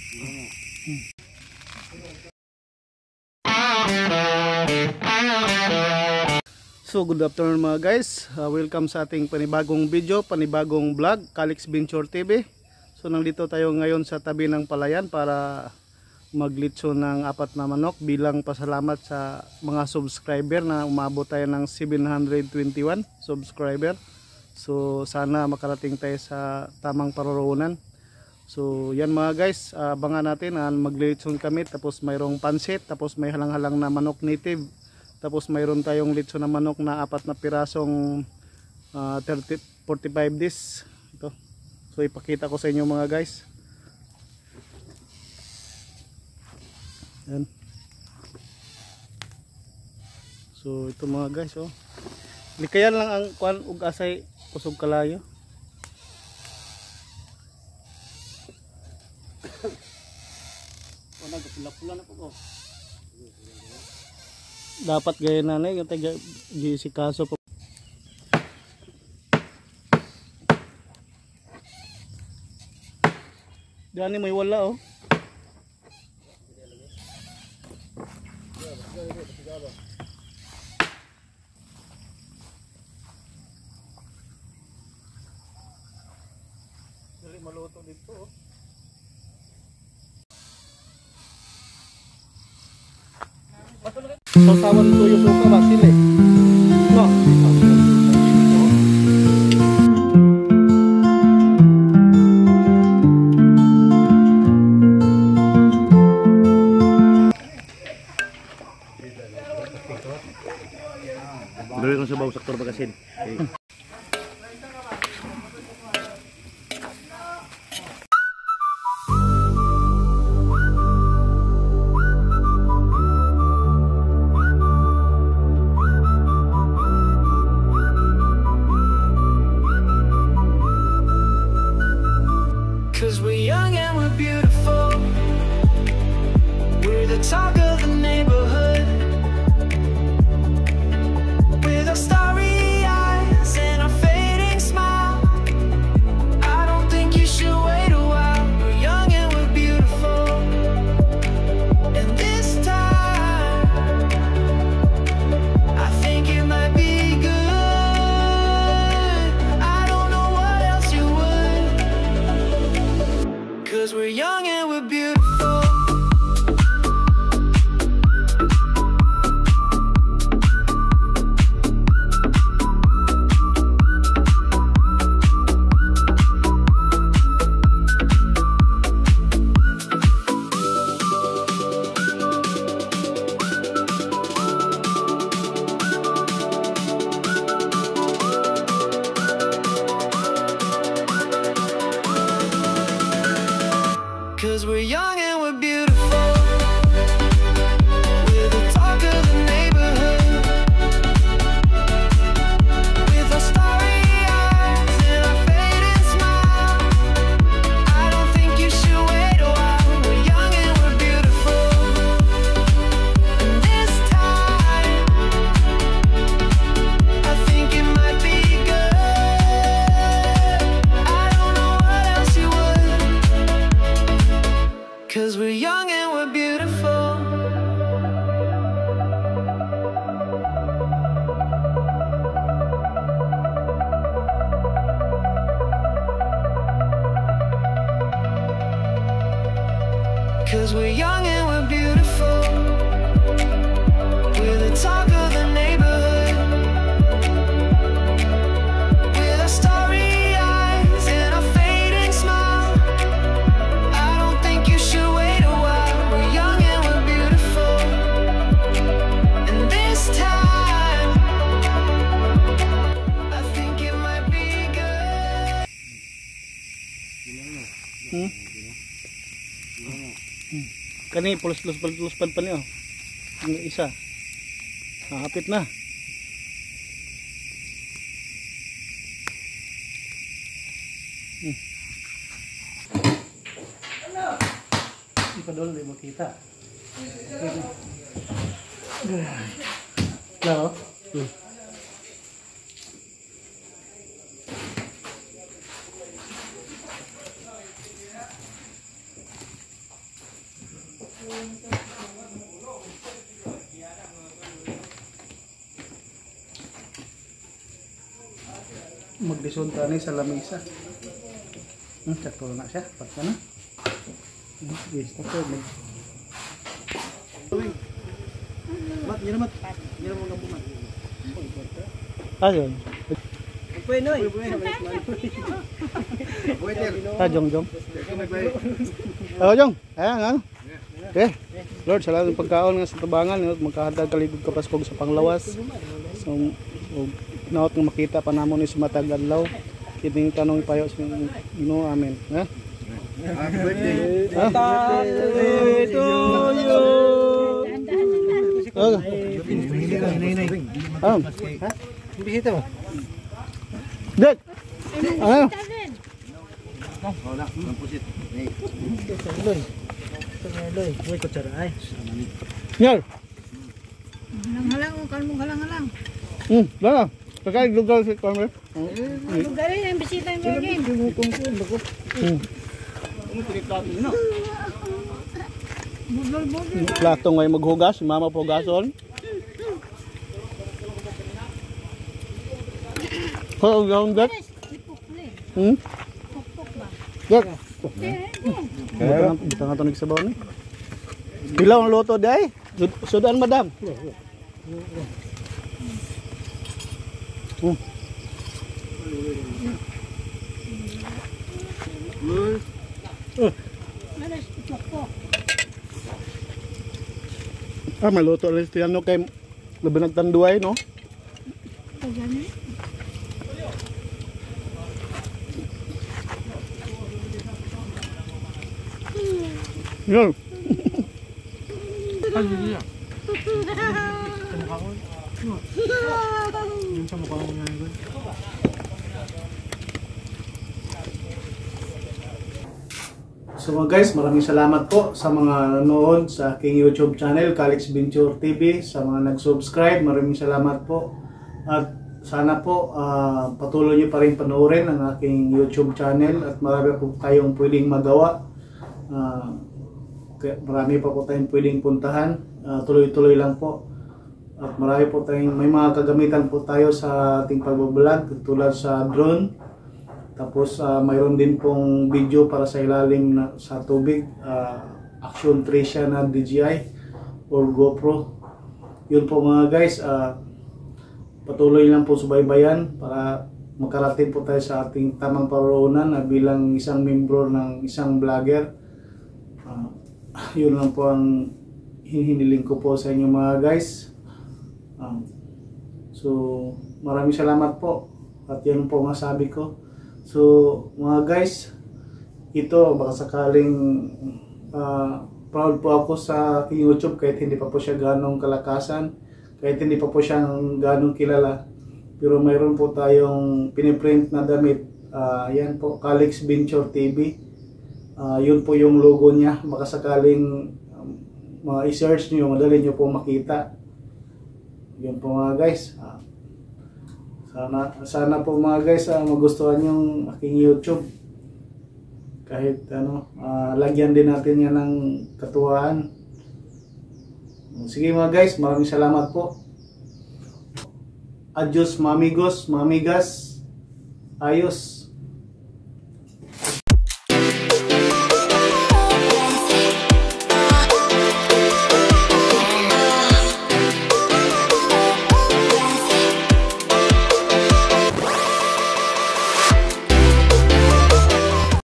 So good afternoon mga guys, welcome sa ating panibagong video, panibagong vlog, Calix Venture TV. So nandito tayo ngayon sa tabi ng palayan para maglitso ng 4 na manok bilang pasalamat sa mga subscriber na umabot tayo ng 721 subscriber. So sana makarating tayo sa tamang paroroonan. So yan mga guys, abangan natin, maglitson kami, tapos mayroong pansit, tapos may halang-halang na manok native. Tapos mayroon tayong litso na manok na 4 na pirasong 45 days. Ito. So ipakita ko sa inyo mga guys. Yan. So ito mga guys, oh. Likayan lang ang kuan ug asay kusog kalayo. Oh, nagpula-pula na po. Dapat gaya nanay yung taga GC kaso po. Dani may wala, oh. Dali maluto dito, oh. Sausawan tuyo suka ba sili? No. Dali kong sabaw sektor bagasin. Okay. Cause we're young and we're beautiful. We're the talk of the neighborhood. With our starry eyes and our fading smile, I don't think you should wait a while. We're young and we're beautiful. And this time I think it might be good. I don't know what else you would. Cause we're young and we're beautiful. Cause we're young and we're beautiful. We're the talk of the neighborhood. With our starry eyes and our fading smile, I don't think you should wait a while. We're young and we're beautiful. And this time I think it might be good. I don't know what else you would. Cause we're young and we're beautiful. Cause we're young and we're beautiful. We're the talk of the neighborhood. With our starry eyes and our fading smile, I don't think you should wait a while. We're young and we're beautiful. And this time I think it might be good. Kani pulos pad pa niyo. Ang isa. Hapit na. Hindi pa doon, hindi makita. Claro? isunta ni sa lamisa. Sakto na siya. Pat na. Yes, sakto. Mat, yun mat. Yun mo ng bumat. Ayun. Bueno, Jong. Jong. Ayan, ano? Okay. Lord, salamat ng pagkaon nga sa tabangan. Magkahatag kaligod ka paskog sa panglawas. So, naot nga makita pa namon ni sumatag adlaw. Kining tanong payo sa Ginoo. Amen. Ha? Happy birthday. Happy to you. Ha? Bisita mo. Dek. Ano? wala, mampusit. Uy, kutsara ay. Nyal. Halang-halang, kalmong halang-halang. Dala. Pagkain lugar sa kamera. Lugar rin, ang bisita yung bagay. Plato ngayon maghugas, si mama po gason. Kau gawin dek? Dek. Kita nga tunig sa baon ni. Pilaw ang loto day. Sudan madam. May luto lang ito yan no kay labi nagtanduay no. Yan. So guys, maraming salamat po sa mga nanonood sa aking YouTube channel, Calix Venture TV. Sa mga nag-subscribe, maraming salamat po. At sana po patuloy nyo pa rin panoorin ang aking YouTube channel at marami po tayong pwedeng magawa. Marami pa po tayong pwedeng puntahan. Tuloy-tuloy lang po. At marami po tayong, may mga kagamitan po tayo sa ating pagbablog tulad sa drone. Tapos mayroon din pong video para sa ilalim na, sa tubig, Action 3 siya na DJI or GoPro. Yun po mga guys, patuloy lang po subaybayan para makarating po tayo sa ating tamang paroonan na bilang isang membro ng isang vlogger. Yun lang po ang hinihiling ko po sa inyo mga guys. So maraming salamat po at yan po masabi ko. So mga guys, ito baka sakaling proud po ako sa aking YouTube kahit hindi pa po siya ganong kalakasan, kahit hindi pa po siya ganong kilala, pero mayroon po tayong piniprint na damit. Yan po, Calix Venture TV. Yun po yung logo niya, baka sakaling i-search nyo, madali nyo po makita. Yun po mga guys. Sana po mga guys magustuhan yung aking YouTube. Kahit lagyan din natin yan ng katuwaan. Sige mga guys, maraming salamat po. Adios mamigos, mamigas. Ayos.